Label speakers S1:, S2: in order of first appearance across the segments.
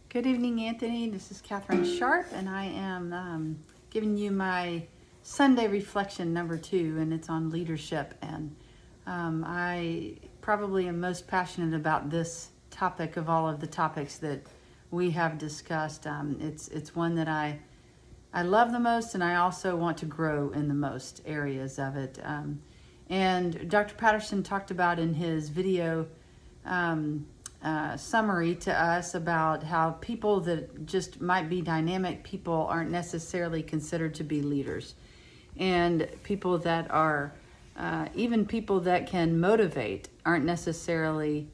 S1: Good evening, Anthony. This is Catherine Sharp, and I am giving you my Sunday reflection number 2, and it's on leadership. And I probably am most passionate about this topic of all of the topics that we have discussed. It's one that I love the most, and I also want to grow in the most areas of it. And Dr. Patterson talked about in his video summary to us about how people that just might be dynamic people aren't necessarily considered to be leaders, and people that are even people that can motivate aren't necessarily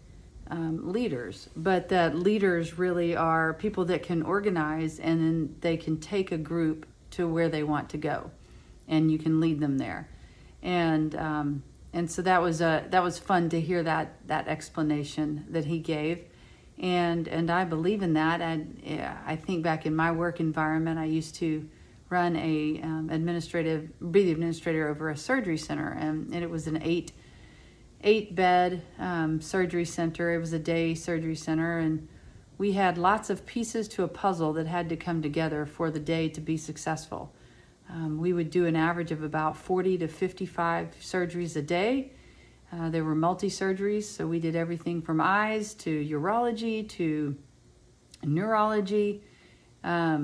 S1: leaders, but that leaders really are people that can organize, and then they can take a group to where they want to go, and you can lead them there. And so that was fun to hear that explanation that he gave, and I believe in that. And I think back in my work environment, I used to run be the administrator over a surgery center, and it was an eight bed surgery center. It was a day surgery center, and we had lots of pieces to a puzzle that had to come together for the day to be successful. We would do an average of about 40 to 55 surgeries a day. There were multi-surgeries, so we did everything from eyes to urology to neurology, a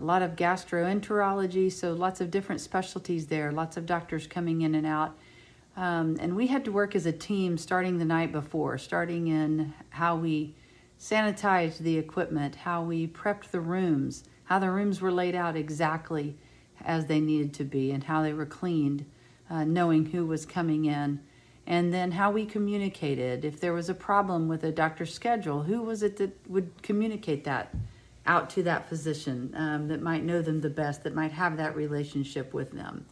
S1: lot of gastroenterology, so lots of different specialties there, lots of doctors coming in and out. And we had to work as a team starting the night before, starting in how we sanitized the equipment, how we prepped the rooms, how the rooms were laid out exactly as they needed to be, and how they were cleaned, knowing who was coming in, and then how we communicated. If there was a problem with a doctor's schedule, who was it that would communicate that out to that physician that might know them the best, that might have that relationship with them?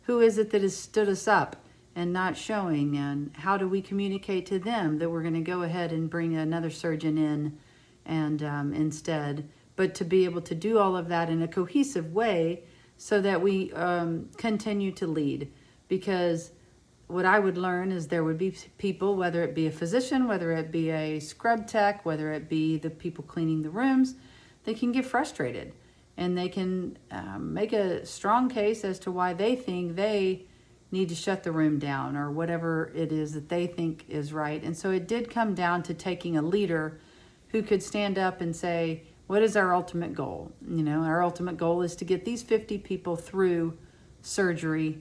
S1: Who is it that has stood us up and not showing, and how do we communicate to them that we're going to go ahead and bring another surgeon in and instead, but to be able to do all of that in a cohesive way so that we continue to lead. Because what I would learn is there would be people, whether it be a physician, whether it be a scrub tech, whether it be the people cleaning the rooms, they can get frustrated, and they can make a strong case as to why they think they need to shut the room down, or whatever it is that they think is right. And so it did come down to taking a leader who could stand up and say, what is our ultimate goal? Our ultimate goal is to get these 50 people through surgery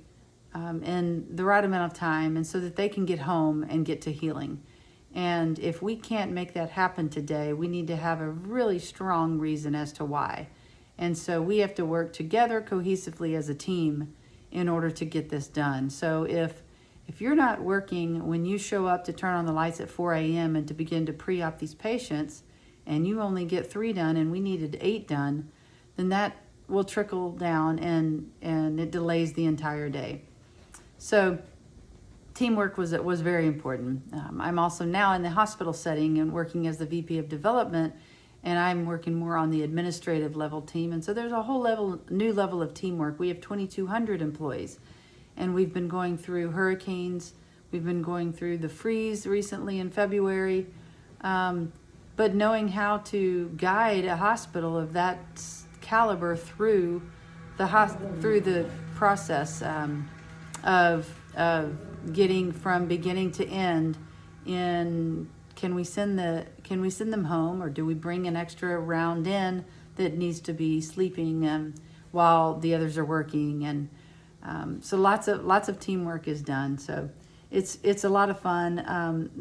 S1: in the right amount of time, and so that they can get home and get to healing. And if we can't make that happen today, we need to have a really strong reason as to why. And so we have to work together cohesively as a team in order to get this done. So if you're not working when you show up to turn on the lights at 4 a.m. and to begin to pre-op these patients, and you only get 3 done and we needed 8 done, then that will trickle down, and it delays the entire day. So teamwork was very important. I'm also now in the hospital setting and working as the VP of development, and I'm working more on the administrative level team. And so there's a whole new level of teamwork. We have 2,200 employees, and we've been going through hurricanes. We've been going through the freeze recently in February. But knowing how to guide a hospital of that caliber through the process of getting from beginning to end, can we send them home, or do we bring an extra round in that needs to be sleeping while the others are working? And so lots of teamwork is done. So it's a lot of fun.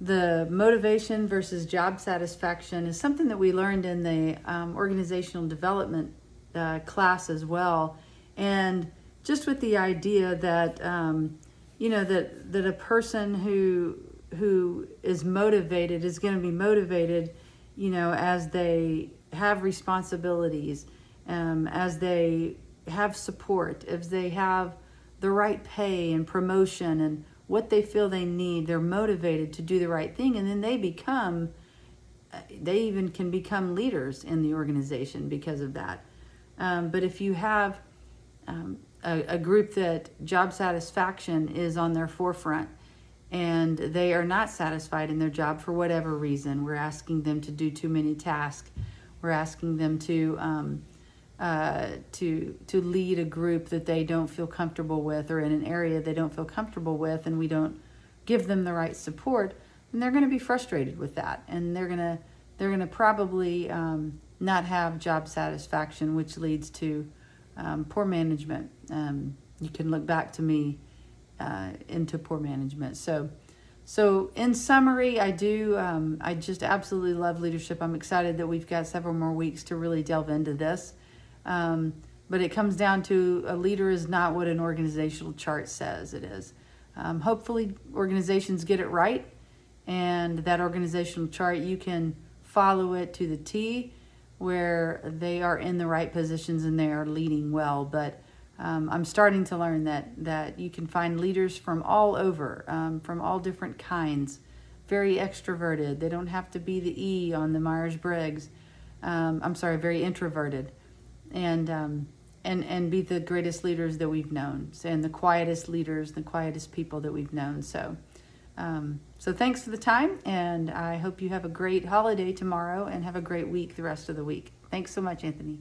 S1: The motivation versus job satisfaction is something that we learned in the organizational development class as well. And just with the idea that, that a person who is motivated is going to be motivated, as they have responsibilities, as they have support, as they have the right pay and promotion and what they feel they need. They're motivated to do the right thing, and then they even can become leaders in the organization because of that. But if you have a group that job satisfaction is on their forefront, and they are not satisfied in their job for whatever reason. We're asking them to do too many tasks. We're asking them to lead a group that they don't feel comfortable with, or in an area they don't feel comfortable with, and we don't give them the right support. And they're going to be frustrated with that, and they're going to probably not have job satisfaction, which leads to poor management. You can look back to me into poor management. So in summary, I just absolutely love leadership. I'm excited that we've got several more weeks to really delve into this. But it comes down to a leader is not what an organizational chart says it is. Hopefully organizations get it right, and that organizational chart, you can follow it to the T where they are in the right positions and they are leading well. But I'm starting to learn that you can find leaders from all over, from all different kinds, very extroverted. They don't have to be the E on the Myers-Briggs. Very introverted, and be the greatest leaders that we've known, and the quietest leaders, the quietest people that we've known. So thanks for the time, and I hope you have a great holiday tomorrow and have a great week the rest of the week. Thanks so much, Anthony.